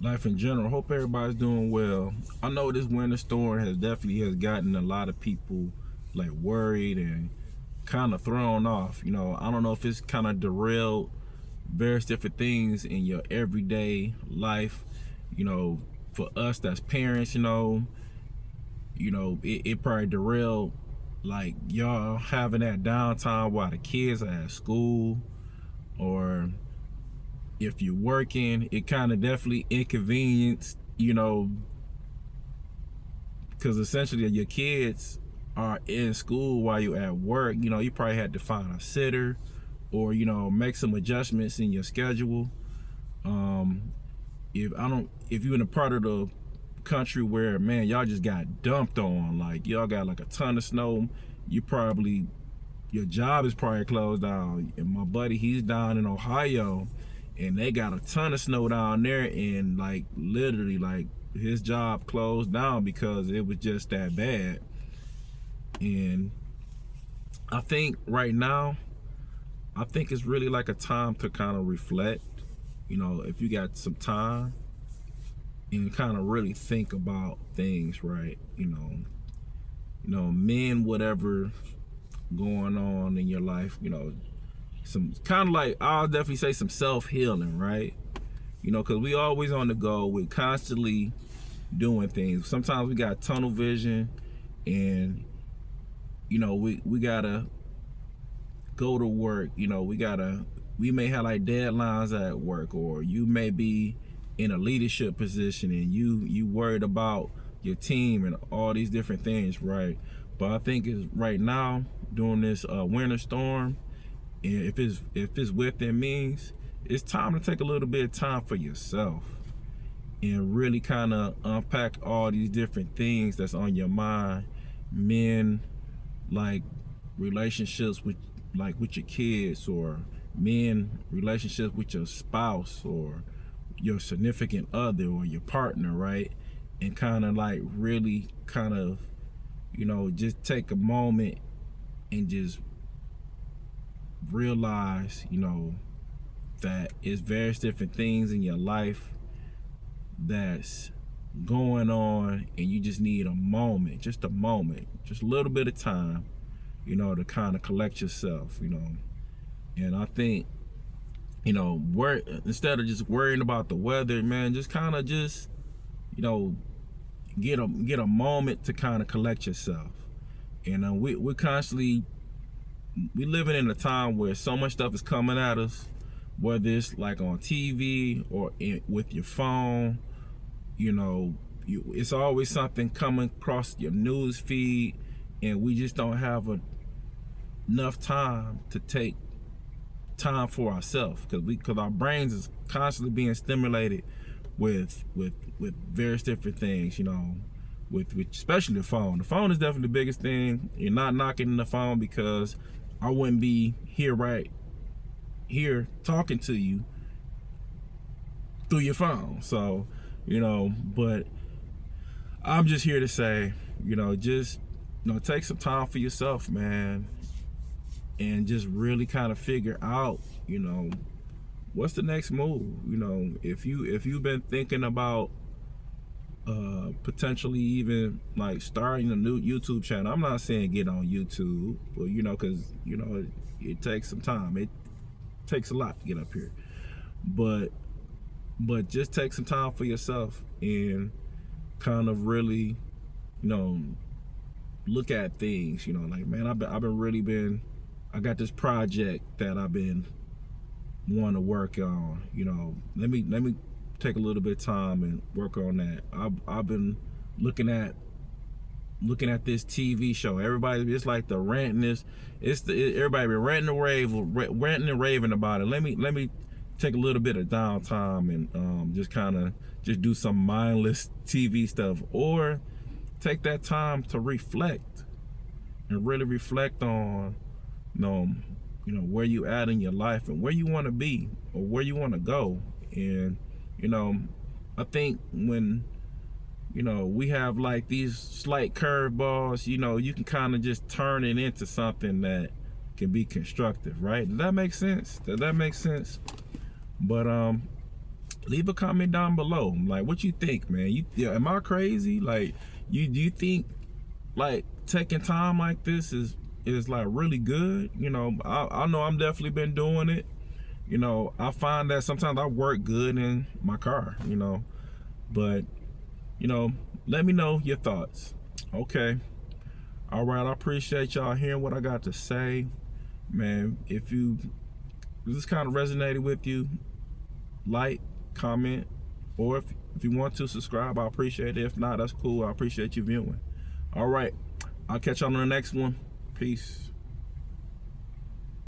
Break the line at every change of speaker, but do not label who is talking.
life in general. Hope everybody's doing well. I know this winter storm has definitely has gotten a lot of people like worried and kind of thrown off. I don't know if it's kind of derailed various different things in your everyday life. For us that's parents, it probably derailed like y'all having that downtime while the kids are at school, or if you're working, it kind of definitely inconvenienced, because essentially your kids are in school while you're at work. You probably had to find a sitter, or make some adjustments in your schedule. If you're in a part of the country where, man, y'all just got dumped on, like y'all got like a ton of snow, your job is probably closed down. And my buddy, he's down in Ohio, and they got a ton of snow down there, and like literally like his job closed down because it was just that bad. And I think right now, it's really like a time to kind of reflect, if you got some time, and kind of really think about things, right? Men, whatever going on in your life, some kind of like, I'll definitely say some self-healing, right? Because we always on the go, we're constantly doing things. Sometimes we got tunnel vision, and we gotta go to work. We may have like deadlines at work, or you may be in a leadership position and you worried about your team and all these different things, right? But I think it's right now during this winter storm, and if it's within means, it's time to take a little bit of time for yourself and really kind of unpack all these different things that's on your mind. Men, like relationships with your kids, or men, relationships with your spouse or your significant other or your partner, right? And kind of like really kind of just take a moment and just realize that it's various different things in your life that's going on, and you just need a moment, just a little bit of time, to kind of collect yourself. And I think, instead of just worrying about the weather, man, just kind of get a moment to kind of collect yourself. And we're constantly, we living in a time where so much stuff is coming at us, whether it's like on TV or with your phone. It's always something coming across your news feed, and we just don't have enough time to take time for ourselves, because our brains is constantly being stimulated with various different things, with especially the phone. The phone is definitely the biggest thing. You're not knocking the phone, because I wouldn't be here right here talking to you through your phone. So, but I'm just here to say, just take some time for yourself, man, and just really kind of figure out, what's the next move. If you've been thinking about potentially even like starting a new YouTube channel. I'm not saying get on YouTube, but because it takes some time. It takes a lot to get up here, but just take some time for yourself and kind of really look at things. Like, man, I've been I got this project that I've been wanting to work on. Let me take a little bit of time and work on that. I've been looking at this TV show. Everybody, it's like the ranting is, everybody been ranting and raving about it. Let me take a little bit of downtime and just kind of just do some mindless TV stuff, or take that time to reflect and really reflect on where you at in your life and where you want to be or where you want to go. And I think when we have like these slight curveballs, you can kind of just turn it into something that can be constructive, right? Does that make sense? But leave a comment down below. Like, what you think, man? Am I crazy? Like, do you think like taking time like this is like really good? You know, I know I'm definitely been doing it. You know, I find that sometimes I work good in my car, you know, but you know, let me know your thoughts. Okay. All right, I appreciate y'all hearing what I got to say. Man, if this kind of resonated with you, like, comment, or if you want to subscribe, I appreciate it. If not, that's cool. I appreciate you viewing. All right, I'll catch y'all on the next one. Peace.